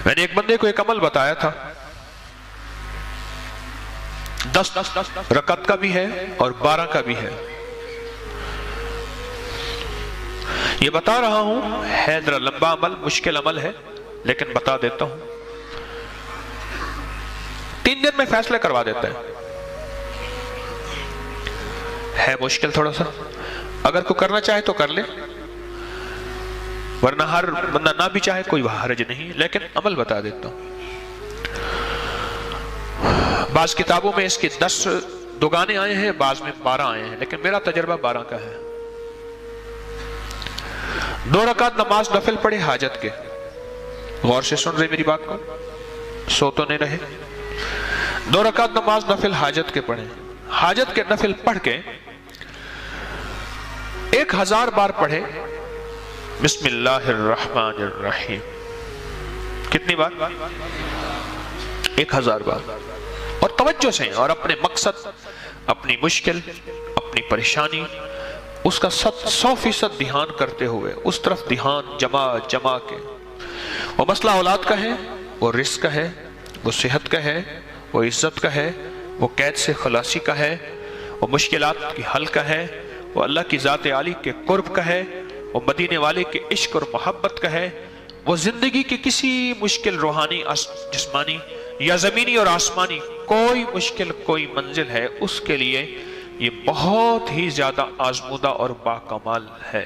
میں نے ایک بندے کو ایک عمل بتایا تھا، 10 رکعت کا بھی ہے اور 12 کا بھی ہے. یہ بتا رہا ہوں، ہے ذرا لمبا عمل، مشکل عمل ہے، لیکن بتا دیتا ہوں. 3 دن میں فیصلے کروا دیتا ہے مشکل تھوڑا سا. اگر کوئی کرنا چاہے تو کر لے، ورنہ ہر بندہ نہ بھی چاہے کوئی حرج نہیں، لیکن عمل بتا دیتا ہوں. بعض کتابوں میں اس کے 10 دگانے آئے ہیں، بعض میں 12 آئے ہیں، لیکن میرا تجربہ 12 کا ہے. 2 رکعت نماز نفل پڑھے حاجت کے، غور سے سن رہے میری بات کو، سو تو نہیں رہے. 2 رکعت نماز نفل حاجت کے پڑھیں، حاجت کے نفل پڑھ کے 1000 بار پڑھے بسم اللہ الرحمن الرحیم. کتنی بار؟ 1000 بار. اور توجہ سے، اور اپنے مقصد، اپنی مشکل، اپنی پریشانی، اس کا 100% دھیان کرتے ہوئے، اس طرف دھیان جما کے. وہ مسئلہ اولاد کا ہے، وہ رزق کا ہے، وہ صحت کا ہے، وہ عزت کا ہے، وہ قید سے خلاصی کا ہے، وہ مشکلات کی حل کا ہے، وہ اللہ کی ذات عالی کے قرب کا ہے، وہ مدینے والے کے عشق اور محبت کا ہے، وہ زندگی کی کسی مشکل روحانی، جسمانی یا زمینی اور آسمانی کوئی مشکل، کوئی منزل ہے، اس کے لیے یہ بہت ہی زیادہ آزمودہ اور باکمال ہے.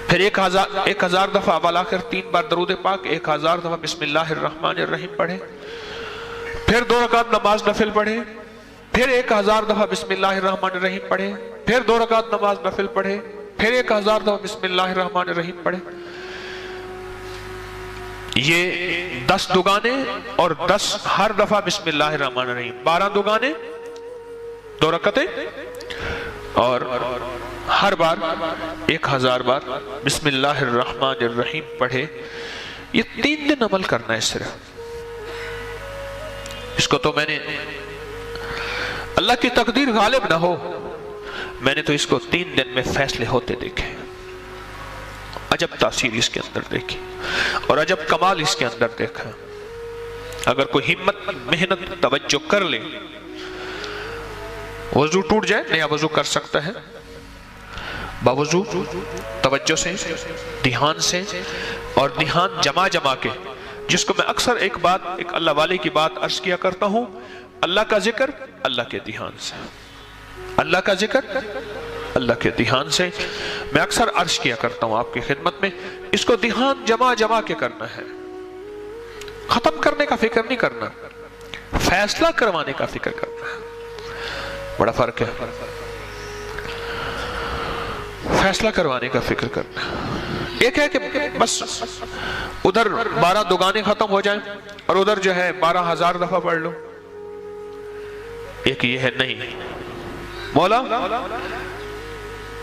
پھر 1000 دفعہ اول آخر 3 بار درود پاک، 1000 دفعہ بسم اللہ الرحمن الرحیم پڑھے. پھر 2 رکعت نماز نفل پڑھے، پھر 1000 دفعہ بسم اللہ الرحمن الرحیم پڑھے، پھر 2 رکعت نماز نفل پڑھے، پھر 1000 دفعہ بسم اللہ الرحمن الرحیم پڑھے. یہ 10 دگانے اور 10 ہر دفعہ بسم اللہ الرحمن الرحیم، 12 دگانے، 2 رکعتیں، اور ہر بار 1000 بار بسم اللہ الرحمن الرحیم پڑھے. یہ 3 دن عمل کرنا ہے صرف. اس کو تو میں نے، اللہ کی تقدیر غالب نہ ہو، میں نے تو اس کو 3 دن میں فیصلے ہوتے دیکھے. عجب تاثیر اس کے اندر دیکھی اور عجب کمال اس کے اندر دیکھا. اگر کوئی ہمت، محنت، توجہ کر لے، وضو ٹوٹ جائے نیا وضو کر سکتا ہے، باوضو توجہ سے، دھیان سے، اور دھیان جما کے، جس کو میں اکثر ایک اللہ والے کی بات عرض کیا کرتا ہوں، اللہ کا ذکر اللہ کے دھیان سے، اللہ کا ذکر اللہ کے دھیان سے. میں اکثر عرض کیا کرتا ہوں آپ کی خدمت میں، اس کو دھیان جما کے کرنا ہے. ختم کرنے کا فکر نہیں کرنا، فیصلہ کروانے کا فکر کرنا ہے. بڑا فرق ہے، فیصلہ کروانے کا فکر کرنا. ایک ہے کہ بس ادھر 12 دگانے ختم ہو جائیں اور ادھر جو ہے 12000 دفعہ پڑھ لو. ایک یہ ہے نہیں، مولا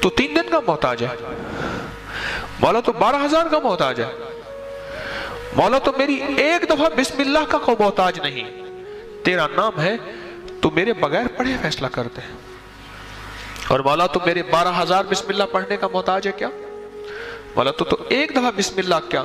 تو 3 دن کا محتاج ہے، مولا تو 12000 کا محتاج ہے، مولا تو میری 1 دفعہ بسم اللہ کا کوئی محتاج نہیں. تیرا نام ہے، تو میرے بغیر پڑھے فیصلہ کرتے ہیں. اور مولا تو میرے 12000 بسم اللہ پڑھنے کا محتاج ہے کیا؟ مولا تو 1 دفعہ بسم اللہ کیا،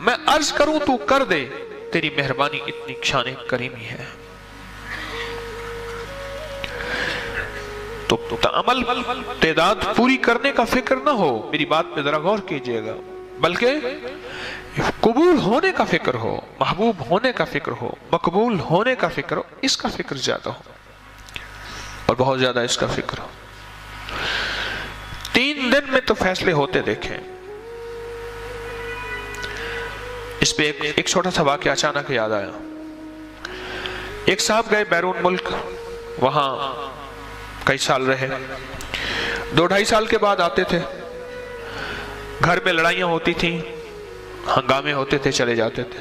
میں عرض کروں تو کر دے، تیری مہربانی اتنی شان کریمی ہے. تو عمل تعداد پوری کرنے کا فکر نہ ہو، میری بات پہ ذرا غور کیجئے گا، بلکہ قبول ہونے کا فکر ہو، محبوب ہونے کا فکر ہو، مقبول ہونے کا فکر ہو. اس کا فکر زیادہ ہو، اور بہت زیادہ اس کا فکر ہو. 3 دن میں تو فیصلے ہوتے دیکھیں. اس پہ ایک چھوٹا سا واقعہ اچانک یاد آیا. ایک صاحب گئے بیرون ملک، وہاں کئی سال رہے. 2-2.5 سال کے بعد آتے تھے، گھر میں لڑائیاں ہوتی تھیں، ہنگامے ہوتے تھے، چلے جاتے تھے.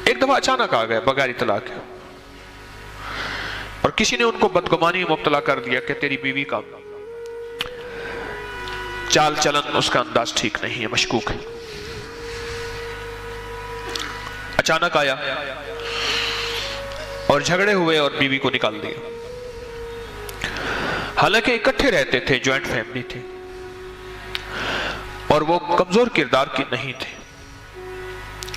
ایک دفعہ اچانک آ گئے بغیر اطلاع کے، اور کسی نے ان کو بدگمانی میں مبتلا کر دیا کہ تیری بیوی کا چال چلن، اس کا انداز ٹھیک نہیں ہے، مشکوک ہے. اچانک آیا اور جھگڑے ہوئے اور بیوی کو نکال دیا. حالانکہ اکٹھے رہتے تھے، جوائنٹ فیملی تھی، اور وہ کمزور کردار کی نہیں تھے.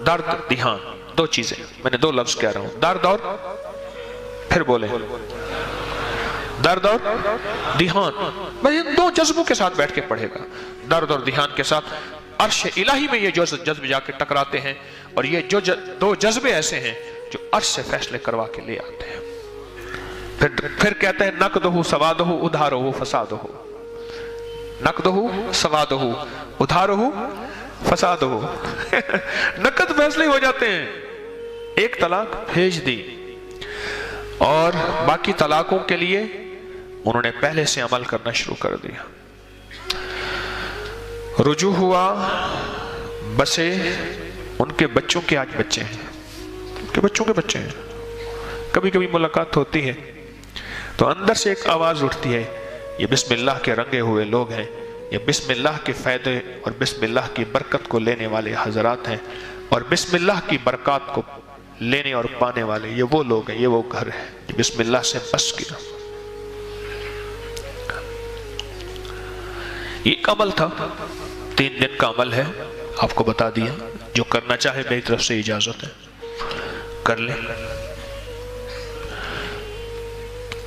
درد دھیان، دو چیزیں، میں نے دو لفظ کہہ رہا ہوں، درد اور پھر بولے درد اور دھیان، میں ان دو جذبوں کے ساتھ بیٹھ کے پڑھے گا، درد اور دھیان کے ساتھ عرش الہی میں یہ جذبے جا کے ٹکراتے ہیں، اور یہ جو دو جذبے ایسے ہیں جو عرش سے فیصلے کروا کے لے آتے ہیں۔ پھر کہتے ہیں نقدہ سوادہ ادھارہ فسادہ، نقدہ سوادہ ادھارہ فسادہ، نقد فیصلے ہو جاتے ہیں، ایک طلاق بھیج دی اور باقی طلاقوں کے لیے انہوں نے پہلے سے عمل کرنا شروع کر دیا، رجوع ہوا، بسے ان کے بچوں کے آج بچے ہیں، ان کے بچوں کے بچے ہیں، کبھی کبھی ملاقات ہوتی ہے تو اندر سے ایک آواز اٹھتی ہے، یہ بسم اللہ کے رنگے ہوئے لوگ ہیں، یہ بسم اللہ کے فائدے اور بسم اللہ کی برکت کو لینے والے حضرات ہیں، اور بسم اللہ کی برکات کو لینے اور پانے والے یہ وہ لوگ ہیں، یہ وہ گھر ہے جو بسم اللہ سے بس گیا۔ یہ ایک عمل تھا، 3 دن کا عمل ہے، آپ کو بتا دیا، جو کرنا چاہے میری طرف سے اجازت ہے کر لیں۔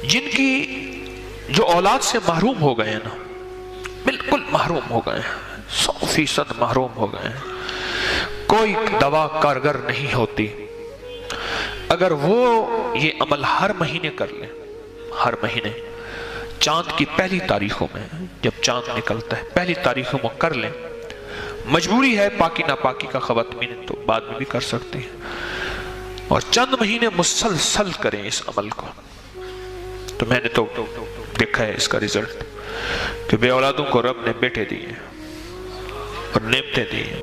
جن کی جو اولاد سے محروم ہو گئے ہیں نا، بالکل محروم ہو گئے ہیں، 100% محروم ہو گئے ہیں، کوئی دوا کارگر نہیں ہوتی، اگر وہ یہ عمل ہر مہینے کر لیں، ہر مہینے چاند کی پہلی تاریخوں میں، جب چاند نکلتا ہے پہلی تاریخوں میں کر لیں، مجبوری ہے پاکی ناپاکی کا خواتین تو بعد میں بھی کر سکتے ہیں، اور چند مہینے مسلسل کریں اس عمل کو، تو میں نے تو دیکھا ہے اس کا رزلٹ کہ بے اولادوں کو رب نے بیٹے دیے اور نعمتیں دی ہیں۔